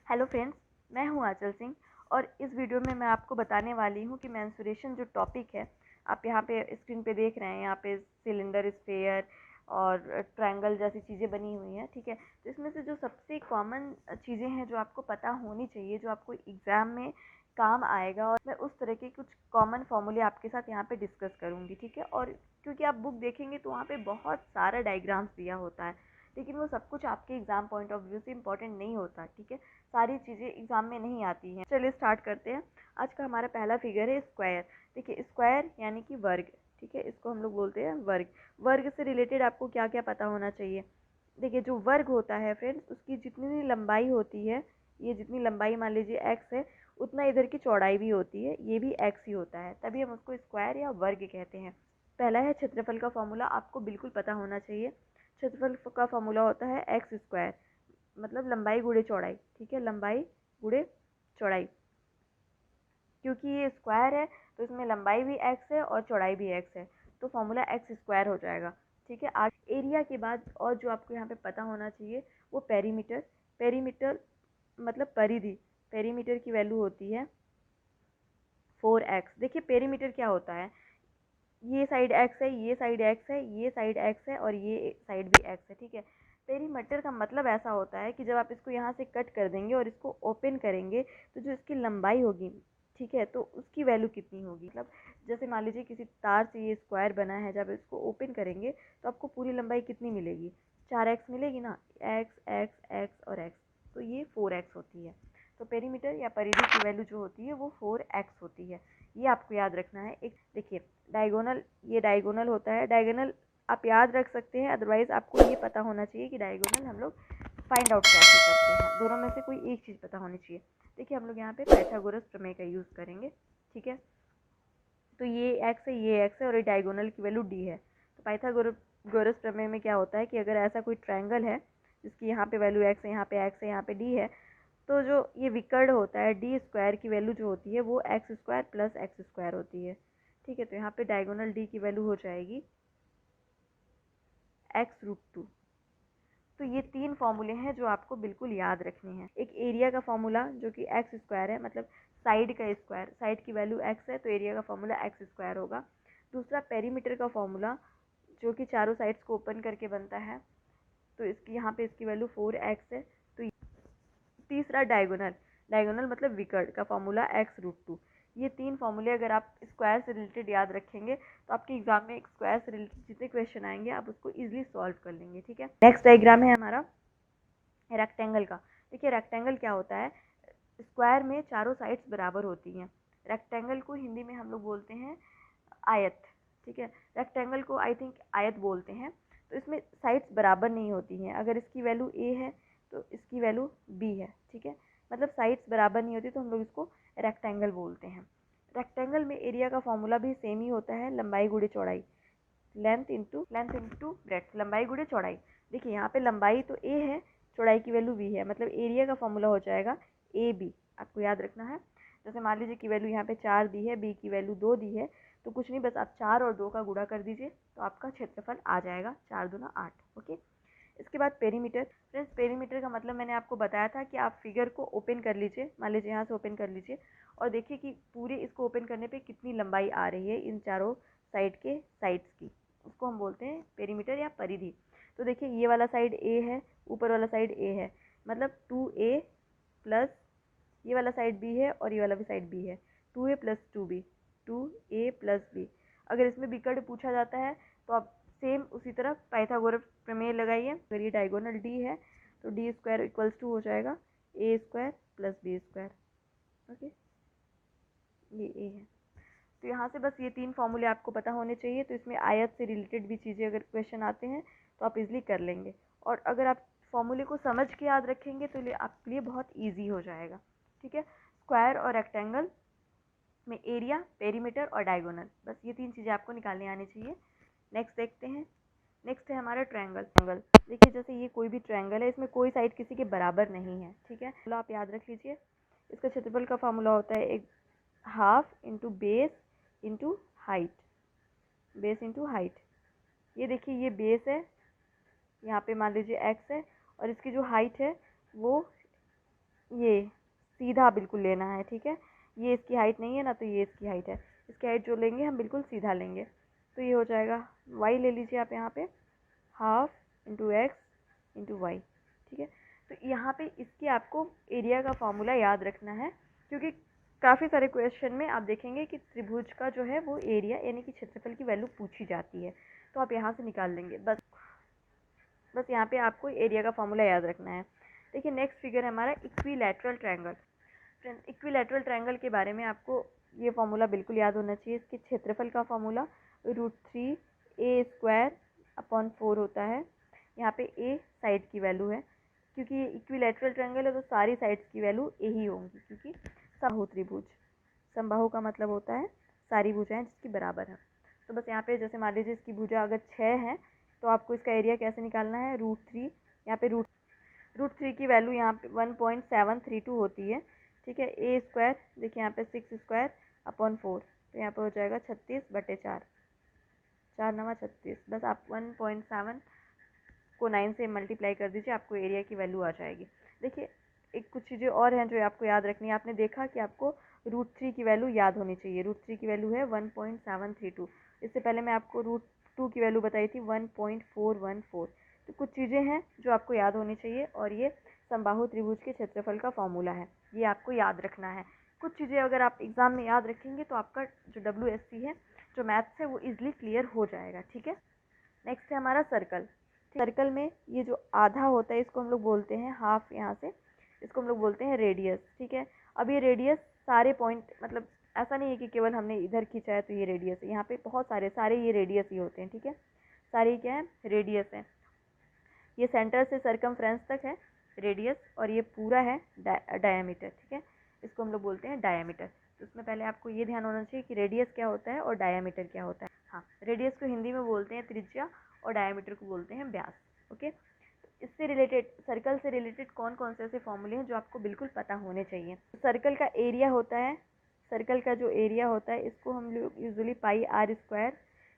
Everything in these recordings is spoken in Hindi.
हेलो फ्रेंड्स, मैं हूं आंचल सिंह और इस वीडियो में मैं आपको बताने वाली हूं कि मेंस्ट्रुएशन जो टॉपिक है, आप यहां पे स्क्रीन पे देख रहे हैं। यहां पे सिलेंडर, स्फेयर और ट्रायंगल जैसी चीज़ें बनी हुई हैं, ठीक है। तो इसमें से जो सबसे कॉमन चीज़ें हैं जो आपको पता होनी चाहिए, जो आपको एग्ज़ाम में काम आएगा, और मैं उस तरह के कुछ कॉमन फॉर्मूले आपके साथ यहाँ पे डिस्कस करूँगी, ठीक है। और क्योंकि आप बुक देखेंगे तो वहाँ पे बहुत सारा डायग्राम्स दिया होता है, लेकिन वो सब कुछ आपके एग्ज़ाम पॉइंट ऑफ व्यू से इम्पॉर्टेंट नहीं होता, ठीक है। सारी चीज़ें एग्ज़ाम में नहीं आती हैं। चलिए स्टार्ट करते हैं। आज का हमारा पहला फिगर है स्क्वायर। देखिए, स्क्वायर यानी कि वर्ग, ठीक है। इसको हम लोग बोलते हैं वर्ग। वर्ग से रिलेटेड आपको क्या क्या पता होना चाहिए। देखिए, जो वर्ग होता है फ्रेंड्स, उसकी जितनी लंबाई होती है, ये जितनी लंबाई मान लीजिए एक्स है, उतना इधर की चौड़ाई भी होती है, ये भी एक्स ही होता है, तभी हम उसको स्क्वायर या वर्ग कहते हैं। पहला है क्षेत्रफल का फॉर्मूला, आपको बिल्कुल पता होना चाहिए। क्षेत्रफल का फॉर्मूला होता है एक्स स्क्वायर, मतलब लंबाई गुणे चौड़ाई, ठीक है। लंबाई गुणे चौड़ाई, क्योंकि ये स्क्वायर है तो इसमें लंबाई भी एक्स है और चौड़ाई भी एक्स है, तो फॉर्मूला एक्स स्क्वायर हो जाएगा, ठीक है। आज एरिया के बाद और जो आपको यहाँ पे पता होना चाहिए वो पेरीमीटर। पेरीमीटर मतलब परिधि। पेरीमीटर की वैल्यू होती है 4x। देखिए, पेरीमीटर क्या होता है, ये साइड एक्स है, ये साइड एक्स है, ये साइड एक्स है और ये साइड भी एक्स है, ठीक है। पेरीमीटर का मतलब ऐसा होता है कि जब आप इसको यहाँ से कट कर देंगे और इसको ओपन करेंगे तो जो इसकी लंबाई होगी, ठीक है, तो उसकी वैल्यू कितनी होगी। मतलब जैसे मान लीजिए किसी तार से ये स्क्वायर बना है, जब इसको ओपन करेंगे तो आपको पूरी लंबाई कितनी मिलेगी, 4x मिलेगी ना। एक्स एक्स एक्स और एक्स, तो ये 4x होती है। तो पेरीमीटर या परिधि की वैल्यू जो होती है वो 4x होती है, ये आपको याद रखना है। एक देखिए, डायगोनल, ये डायगोनल होता है। डायगोनल आप याद रख सकते हैं, अदरवाइज आपको ये पता होना चाहिए कि डायगोनल हम लोग फाइंड आउट कैसे करते हैं। दोनों में से कोई एक चीज़ पता होनी चाहिए। देखिए, हम लोग यहाँ पे पाइथागोरस प्रमेय का यूज़ करेंगे, ठीक है। तो ये एक्स है, ये एक्स है और ये डायगोनल की वैल्यू डी है। तो पाइथागोरस प्रमेय में क्या होता है कि अगर ऐसा कोई ट्रायंगल है जिसकी यहाँ पे वैल्यू एक्स है, यहाँ पे एक्स है, यहाँ पे डी है, तो जो ये विकर्ण होता है डी स्क्वायर की वैल्यू जो होती है वो x square plus x square होती है, ठीक है। तो यहाँ पे डायगोनल डी की वैल्यू हो जाएगी x√2। तो ये तीन फॉर्मूले हैं जो आपको बिल्कुल याद रखने हैं। एक एरिया का फॉर्मूला जो कि एक्स स्क्वायर है, मतलब साइड का स्क्वायर, साइड की वैल्यू एक्स है तो एरिया का फॉर्मूला एक्स स्क्वायर होगा। दूसरा पेरीमीटर का फॉर्मूला जो कि चारों साइड्स को ओपन करके बनता है, तो इसकी यहाँ पे इसकी वैल्यू 4x है। तो तीसरा डायगोनल, डायगोनल मतलब विकर्ण का फॉर्मूला x√2। ये तीन फॉर्मूले अगर आप स्क्वायर से रिलेटेड याद रखेंगे तो आपके एग्जाम में स्क्वायर से रिलेटेड जितने क्वेश्चन आएंगे आप उसको इजीली सॉल्व कर लेंगे, ठीक है। नेक्स्ट डायग्राम है हमारा रेक्टेंगल का। देखिए, रेक्टेंगल क्या होता है, स्क्वायर में चारों साइड्स बराबर होती हैं। रेक्टेंगल को हिंदी में हम लोग बोलते हैं आयत, ठीक है। रेक्टेंगल को आई थिंक आयत बोलते हैं। तो इसमें साइड्स बराबर नहीं होती हैं। अगर इसकी वैल्यू ए है तो इसकी वैल्यू बी है, ठीक है। मतलब साइड्स बराबर नहीं होती तो हम लोग इसको रेक्टेंगल बोलते हैं। रेक्टेंगल में एरिया का फॉर्मूला भी सेम ही होता है, लंबाई गुणे चौड़ाई। लेंथ इंटू ब्रेड्थ, लंबाई गुणे चौड़ाई। देखिए, यहाँ पे लंबाई तो ए है, चौड़ाई की वैल्यू बी है, मतलब एरिया का फॉर्मूला हो जाएगा ए बी। आपको याद रखना है। जैसे मान लीजिए कि वैल्यू यहाँ पे 4 दी है, बी की वैल्यू 2 दी है, तो कुछ नहीं, बस आप 4 और 2 का गुणा कर दीजिए तो आपका क्षेत्रफल आ जाएगा 4 दूना 8। ओके। इसके बाद पेरीमीटर। फ्रेंड्स, पेरीमीटर का मतलब मैंने आपको बताया था कि आप फिगर को ओपन कर लीजिए, मान लीजिए यहाँ से ओपन कर लीजिए और देखिए कि पूरे इसको ओपन करने पे कितनी लंबाई आ रही है इन चारों साइड के साइड्स की, उसको हम बोलते हैं पेरीमीटर या परिधि। तो देखिए, ये वाला साइड ए है, ऊपर वाला साइड ए है, मतलब 2a प्लस ये वाला साइड बी है और ये वाला भी साइड बी है, 2a plus 2b, 2a plus B. अगर इसमें विकर्ण पूछा जाता है तो आप सेम उसी तरह पाइथागोरस प्रमेय लगाइए। अगर ये डायगोनल डी है तो डी स्क्वायर इक्वल्स टू हो जाएगा A square plus B square. Okay, ये ए है। तो यहाँ से बस ये तीन फॉर्मूले आपको पता होने चाहिए। तो इसमें आयत से रिलेटेड भी चीज़ें अगर क्वेश्चन आते हैं तो आप इजीली कर लेंगे, और अगर आप फॉर्मूले को समझ के याद रखेंगे तो आपके लिए बहुत ईजी हो जाएगा, ठीक है। स्क्वायर और रेक्टेंगल में एरिया, पेरीमीटर और डायगोनल, बस ये तीन चीज़ें आपको निकालने आनी चाहिए। नेक्स्ट देखते हैं। नेक्स्ट है हमारा ट्रायंगल। देखिए, जैसे ये कोई भी ट्रायंगल है, इसमें कोई साइड किसी के बराबर नहीं है, ठीक है। चलो आप याद रख लीजिए। इसका क्षेत्रफल का फॉर्मूला होता है एक half into base into height, base into height. ये देखिए, ये बेस है, यहाँ पे मान लीजिए एक्स है, और इसकी जो हाइट है वो ये सीधा बिल्कुल लेना है, ठीक है। ये इसकी हाइट नहीं है ना, तो ये इसकी हाइट है। इसकी हाइट जो लेंगे हम बिल्कुल सीधा लेंगे, तो ये हो जाएगा y ले लीजिए आप यहाँ पे, half into X into Y, ठीक है। तो यहाँ पे इसकी आपको एरिया का फॉर्मूला याद रखना है, क्योंकि काफ़ी सारे क्वेश्चन में आप देखेंगे कि त्रिभुज का जो है वो एरिया यानी कि क्षेत्रफल की वैल्यू पूछी जाती है, तो आप यहाँ से निकाल लेंगे। बस यहाँ पे आपको एरिया का फॉर्मूला याद रखना है। देखिए नेक्स्ट फिगर है हमारा equilateral triangle. Friends equilateral triangle के बारे में आपको ये फॉर्मूला बिल्कुल याद होना चाहिए। इसके क्षेत्रफल का फॉर्मूला √3a² अपॉन 4 होता है। यहाँ पे a साइड की वैल्यू है, क्योंकि ये इक्विलैटरल ट्रायंगल है तो सारी साइड्स की वैल्यू a ही होंगी, क्योंकि समबाहु त्रिभुज, समबाहु का मतलब होता है सारी भुजाएं जिसकी बराबर है। तो बस यहाँ पे जैसे मान लीजिए इसकी भुजा अगर 6 है, तो आपको इसका एरिया कैसे निकालना है, √3, यहाँ पे √3 की वैल्यू यहाँ पे 1.732 होती है, ठीक है। a² देखिए यहाँ पे 6² अपॉन 4, तो यहाँ पे हो जाएगा 36/4, 4×9 = 36। बस आप 1.7 को 9 से मल्टीप्लाई कर दीजिए, आपको एरिया की वैल्यू आ जाएगी। देखिए एक कुछ चीज़ें और हैं जो आपको याद रखनी है। आपने देखा कि आपको √3 की वैल्यू याद होनी चाहिए। √3 की वैल्यू है 1.732। इससे पहले मैं आपको √2 की वैल्यू बताई थी 1.414। तो कुछ चीज़ें हैं जो आपको याद होनी चाहिए, और ये समबाहु त्रिभुज के क्षेत्रफल का फॉर्मूला है, ये आपको याद रखना है। कुछ चीज़ें अगर आप एग्ज़ाम में याद रखेंगे तो आपका जो WSC है, जो मैथ्स है, वो ईजिली क्लियर हो जाएगा, ठीक है। नेक्स्ट है हमारा सर्कल। सर्कल में ये जो आधा होता है इसको हम लोग बोलते हैं हाफ, यहाँ से इसको हम लोग बोलते हैं रेडियस, ठीक है। अब ये रेडियस सारे पॉइंट, मतलब ऐसा नहीं है कि केवल हमने इधर खींचा है तो ये रेडियस है, यहाँ पे बहुत सारे ये रेडियस ही होते हैं, ठीक है। सारे क्या है, रेडियस है। ये सेंटर से सरकमफ्रेंस तक है रेडियस, और ये पूरा है डायमीटर, ठीक है। इसको हम लोग बोलते हैं डायमीटर। तो उसमें पहले आपको ये ध्यान होना चाहिए कि रेडियस क्या होता है और डायमीटर क्या होता है। हाँ, रेडियस को हिंदी में बोलते हैं त्रिज्या, और डायमीटर को बोलते हैं व्यास, ओके। इससे रिलेटेड, सर्कल से रिलेटेड कौन कौन से ऐसे फॉर्मूले हैं जो आपको बिल्कुल पता होने चाहिए। सर्कल का एरिया होता है, सर्कल का जो एरिया होता है इसको हम लोग यूजुअली πr²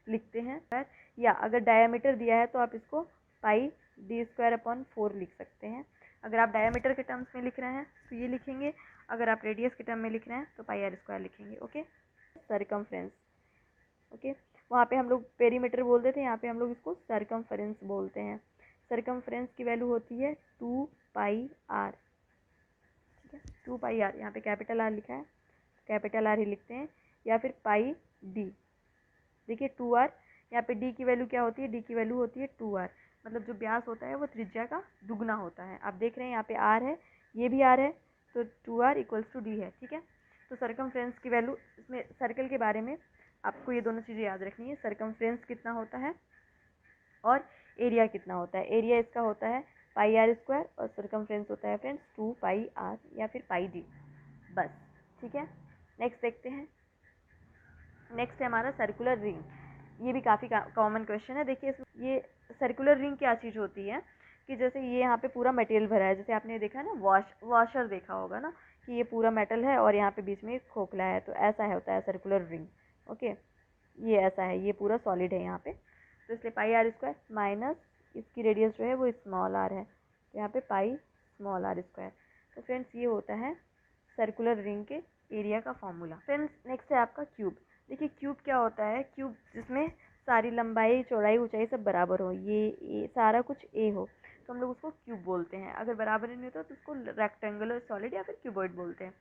लिखते हैं, या अगर डायमीटर दिया है तो आप इसको πd²/4 लिख सकते हैं। अगर आप डायमीटर के टर्म्स में लिख रहे हैं तो ये लिखेंगे, अगर आप रेडियस के टर्म में लिख रहे हैं तो πr² लिखेंगे, ओके। Circumference, okay. वहाँ पे हम लोग पेरीमीटर बोलते थे, यहाँ पे हम लोग इसको सरकमफ्रेंस बोलते हैं। सरकमफ्रेंस की वैल्यू होती है 2πr, ठीक है। 2πr, यहाँ पे कैपिटल R लिखा है, कैपिटल R ही लिखते हैं, या फिर πd। देखिए 2r, यहाँ पे d की वैल्यू क्या होती है, d की वैल्यू होती है 2r, मतलब जो व्यास होता है वो त्रिज्या का दुगना होता है। आप देख रहे हैं यहाँ पे r है, ये भी r है, तो 2r = d है, ठीक है। तो सरकमफ्रेंस की वैल्यू, इसमें सर्कल के बारे में आपको ये दोनों चीज़ें याद रखनी है, सरकमफ्रेंस कितना होता है और एरिया कितना होता है। एरिया इसका होता है πr² और सरकमफ्रेंस होता है फ्रेंड्स 2πr या फिर πd, बस, ठीक है। नेक्स्ट देखते हैं। नेक्स्ट है हमारा सर्कुलर रिंग। ये भी काफ़ी कॉमन क्वेश्चन है। देखिए ये सर्कुलर रिंग क्या चीज़ होती है कि जैसे ये यहाँ पे पूरा मटेरियल भरा है, जैसे आपने देखा ना वॉशर देखा होगा ना, कि ये पूरा मेटल है और यहाँ पे बीच में एक खोखला है, तो ऐसा होता है सर्कुलर रिंग, ओके। ये ऐसा है, ये पूरा सॉलिड है यहाँ पे, तो इसलिए πr² माइनस इसकी रेडियस जो है वो स्मॉल r है, तो यहाँ पे π r²। तो फ्रेंड्स ये होता है सर्कुलर रिंग के एरिया का फॉर्मूला। फ्रेंड्स नेक्स्ट है आपका क्यूब। देखिए क्यूब क्या होता है, क्यूब जिसमें सारी लंबाई चौड़ाई ऊंचाई सब बराबर हो, ये सारा कुछ ए हो, तो हम लोग उसको क्यूब बोलते हैं। अगर बराबर नहीं होता तो उसको रेक्टेंगुलर सॉलिड या फिर क्यूबॉइड बोलते हैं,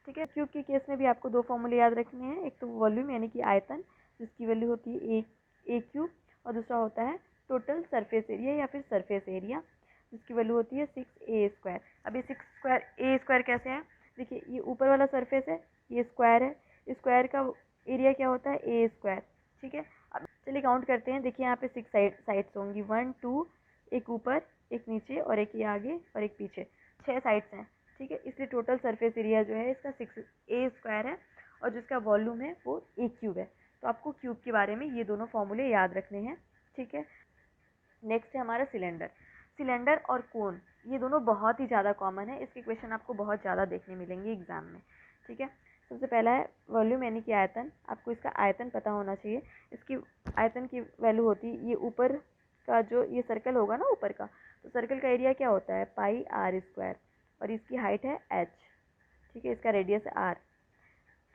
ठीक है। क्यूब के केस में भी आपको दो फॉर्मूले याद रखने हैं, एक तो वॉल्यूम यानी कि आयतन, जिसकी वैल्यू होती है ए क्यूब, और दूसरा होता है टोटल सरफेस एरिया या फिर सरफेस एरिया, जिसकी वैल्यू होती है 6a²। अब ये 6a² कैसे है, देखिए ये ऊपर वाला सरफेस है, ये स्क्वायर है, स्क्वायर का एरिया क्या होता है a², ठीक है। अब चलिए काउंट करते हैं। देखिए यहाँ पे 6 साइड्स होंगी, 1 2, एक ऊपर एक नीचे और एक ये आगे और एक पीछे, 6 साइड्स हैं, ठीक है। इसलिए टोटल सरफेस एरिया जो है इसका 6a² है, और जिसका वॉल्यूम है वो a³ है। तो आपको क्यूब के बारे में ये दोनों फॉर्मूले याद रखने हैं, ठीक है। नेक्स्ट है हमारा सिलेंडर। सिलेंडर और कोन, ये दोनों बहुत ही ज़्यादा कॉमन है, इसके क्वेश्चन आपको बहुत ज़्यादा देखने मिलेंगे एग्जाम में, ठीक है। सबसे पहला है वॉल्यूम यानी कि आयतन। आपको इसका आयतन पता होना चाहिए। इसकी आयतन की वैल्यू होती है, ये ऊपर का जो ये सर्कल होगा ना ऊपर का, तो सर्कल का एरिया क्या होता है πr², और इसकी हाइट है h, ठीक है, इसका रेडियस है r।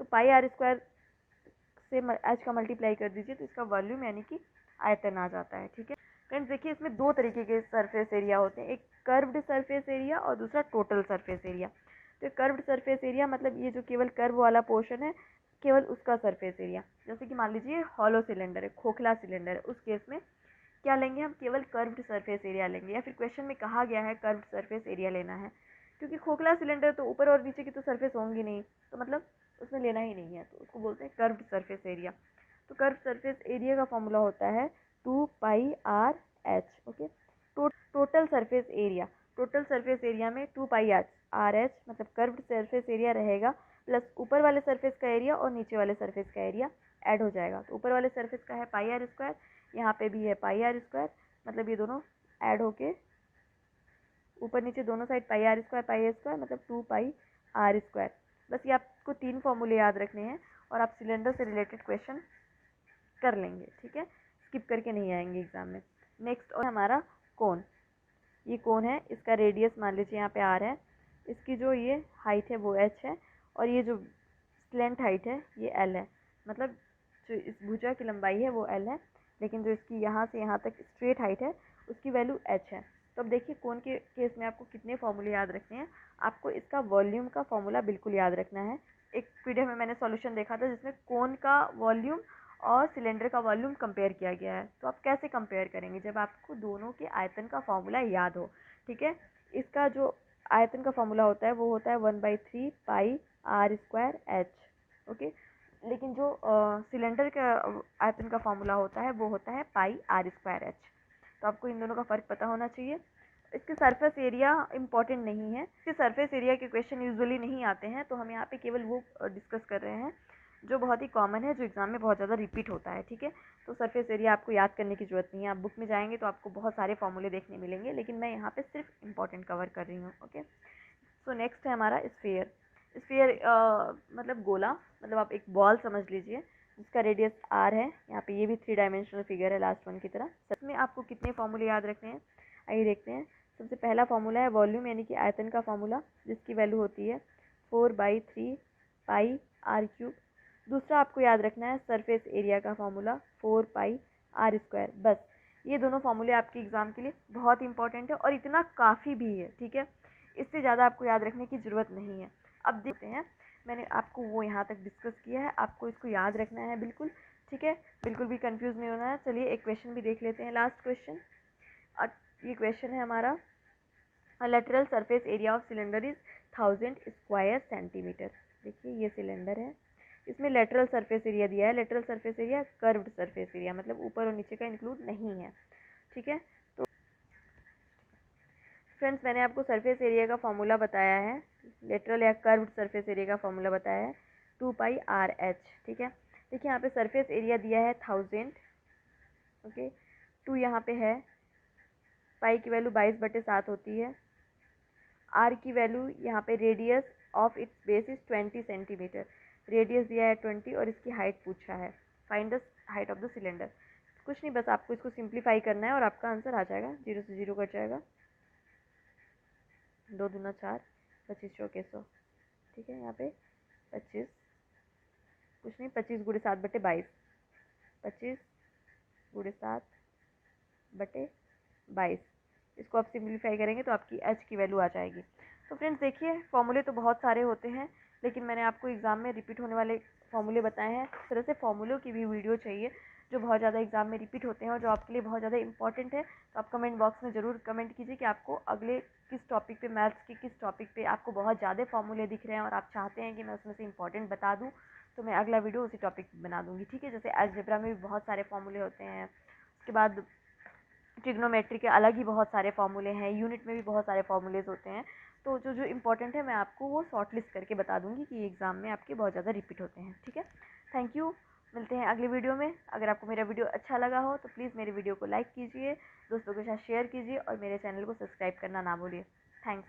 तो पाई r स्क्वायर से h का मल्टीप्लाई कर दीजिए तो इसका वॉल्यूम यानी कि आयतन आ जाता है, ठीक है। फ्रेंड्स देखिए, इसमें दो तरीके के सरफेस एरिया होते हैं, एक कर्व्ड सरफेस एरिया और दूसरा टोटल सरफेस एरिया। तो कर्व्ड सरफेस एरिया मतलब ये जो केवल कर्व वाला पोर्शन है, केवल उसका सरफेस एरिया। जैसे कि मान लीजिए हॉलो सिलेंडर है, खोखला सिलेंडर है, उस केस में क्या लेंगे हम, केवल कर्व्ड सरफेस एरिया लेंगे, या फिर क्वेश्चन में कहा गया है कर्व्ड सरफेस एरिया लेना है, क्योंकि खोखला सिलेंडर तो ऊपर और नीचे की तो सरफेस होंगी नहीं, तो मतलब उसमें लेना ही नहीं है, तो उसको बोलते हैं कर्व्ड सरफेस एरिया। तो कर्व्ड सरफेस एरिया का फॉर्मूला होता है 2πr/h, okay. Total surface area, total surface area में 2πr/h मतलब कर्व्ड सरफेस एरिया रहेगा, प्लस ऊपर वाले सरफेस का एरिया और नीचे वाले सरफेस का एरिया ऐड हो जाएगा। तो ऊपर वाले सरफेस का है पाई आर स्क्वायर, यहाँ पे भी है पाई आर स्क्वायर, मतलब ये दोनों ऐड होके ऊपर नीचे दोनों साइड पाई आर स्क्वायर मतलब 2πr²। बस ये आपको 3 फॉर्मूले याद रखने हैं और आप सिलेंडर से रिलेटेड क्वेश्चन कर लेंगे, ठीक है, स्किप करके नहीं आएंगे एग्जाम में। नेक्स्ट और हमारा कोन, ये कोन है, इसका रेडियस मान लीजिए यहाँ पे आर है, इसकी जो ये हाइट है वो एच है, और ये जो स्लेंट हाइट है ये एल है, मतलब जो इस भुजा की लंबाई है वो एल है, लेकिन जो इसकी यहाँ से यहाँ तक स्ट्रेट हाइट है उसकी वैल्यू एच है। तो अब देखिए कोन के केस में आपको कितने फॉर्मूले याद रखने हैं, आपको इसका वॉल्यूम का फॉर्मूला बिल्कुल याद रखना है। एक पीडीएफ में मैंने सॉल्यूशन देखा था जिसमें कोन का वॉल्यूम और सिलेंडर का वॉल्यूम कंपेयर किया गया है। तो आप कैसे कंपेयर करेंगे, जब आपको दोनों के आयतन का फॉर्मूला याद हो, ठीक है। इसका जो आयतन का फॉर्मूला होता है वो होता है 1/3πr²h, ओके। लेकिन जो सिलेंडर का आयतन का फॉर्मूला होता है वो होता है πr²h। तो आपको इन दोनों का फ़र्क पता होना चाहिए। इसके सरफेस एरिया इंपॉर्टेंट नहीं है, इसके सरफेस एरिया के क्वेश्चन यूजुअली नहीं आते हैं, तो हम यहाँ पे केवल वो डिस्कस कर रहे हैं जो बहुत ही कॉमन है, जो एग्जाम में बहुत ज़्यादा रिपीट होता है, ठीक है। तो सरफेस एरिया आपको याद करने की जरूरत नहीं है, आप बुक में जाएंगे तो आपको बहुत सारे फॉर्मूले देखने मिलेंगे, लेकिन मैं यहाँ पे सिर्फ इंपॉर्टेंट कवर कर रही हूँ, ओके। सो नेक्स्ट है हमारा स्फीयर। स्फीयर मतलब गोला, मतलब आप एक बॉल समझ लीजिए जिसका रेडियस आर है। यहाँ पे ये भी 3 डायमेंशनल फिगर है लास्ट वन की तरह। इसमें आपको कितने फॉर्मूले याद रखने हैं, आइए देखते हैं। सबसे पहला फॉर्मूला है वॉल्यूम यानी कि आयतन का फॉर्मूला, जिसकी वैल्यू होती है 4/3πr³। दूसरा आपको याद रखना है सरफेस एरिया का फॉर्मूला 4πr²। बस ये दोनों फॉर्मूले आपके एग्जाम के लिए बहुत इंपॉर्टेंट है और इतना काफ़ी भी है, ठीक है। इससे ज़्यादा आपको याद रखने की ज़रूरत नहीं है। अब देखते हैं, मैंने आपको वो यहाँ तक डिस्कस किया है, आपको इसको याद रखना है बिल्कुल, ठीक है, बिल्कुल भी कंफ्यूज नहीं होना है। चलिए एक क्वेश्चन भी देख लेते हैं, लास्ट क्वेश्चन। ये क्वेश्चन है हमारा, lateral surface area of cylinder is 1000 square centimetre. देखिए ये सिलेंडर है, इसमें लेटरल सरफेस एरिया दिया है। Lateral surface area curved surface area, मतलब ऊपर और नीचे का इंक्लूड नहीं है, ठीक है। तो फ्रेंड्स मैंने आपको सरफेस एरिया का फॉर्मूला बताया है, लेटरल या कर्व्ड सरफेस एरिया का फॉर्मूला बताया है 2πr/h, ठीक है। देखिए यहाँ पे सरफेस एरिया दिया है 1000, ओके। 2 यहाँ पे है, पाई की वैल्यू 22/7 होती है, आर की वैल्यू यहाँ पे radius of its base is 20 centimetre, radius दिया है 20 और इसकी हाइट पूछा है, find the height of the cylinder. कुछ नहीं, बस आपको इसको सिंप्लीफाई करना है और आपका आंसर आ जाएगा, 0 से 0 कट जाएगा, 2 दूना 4, 25 चौके 100, ठीक है। यहाँ पे 25, कुछ नहीं, 25×7/22, 25×7/22, इसको आप सिंप्लीफाई करेंगे तो आपकी एच की वैल्यू आ जाएगी। तो फ्रेंड्स देखिए, फॉर्मूले तो बहुत सारे होते हैं, लेकिन मैंने आपको एग्जाम में रिपीट होने वाले फॉर्मूले बताए हैं। इस तरह से फॉर्मूलों की भी वीडियो चाहिए जो बहुत ज़्यादा एग्जाम में रिपीट होते हैं और जो आपके लिए बहुत ज़्यादा इंपॉर्टेंट है। तो आप कमेंट बॉक्स में ज़रूर कमेंट कीजिए कि आपको अगले किस टॉपिक पे, मैथ्स के किस टॉपिक पे आपको बहुत ज़्यादा फॉर्मूले दिख रहे हैं और आप चाहते हैं कि मैं उसमें से इंपॉर्टेंट बता दूँ, तो मैं अगला वीडियो उसी टॉपिक पर बना दूँगी, ठीक है। जैसे अलजेब्रा में भी बहुत सारे फॉर्मूले होते हैं, उसके बाद ट्रिग्नोमेट्री के अलग ही बहुत सारे फॉर्मूले हैं, यूनिट में भी बहुत सारे फॉर्मूलेज होते हैं। तो जो जो इंपॉर्टेंट है मैं आपको वो शॉर्ट लिस्ट करके बता दूंगी कि एग्ज़ाम में आपके बहुत ज़्यादा रिपीट होते हैं, ठीक है। थैंक यू, मिलते हैं अगले वीडियो में। अगर आपको मेरा वीडियो अच्छा लगा हो तो प्लीज़ मेरे वीडियो को लाइक कीजिए, दोस्तों के साथ शेयर कीजिए और मेरे चैनल को सब्सक्राइब करना ना भूलिए। थैंक्स।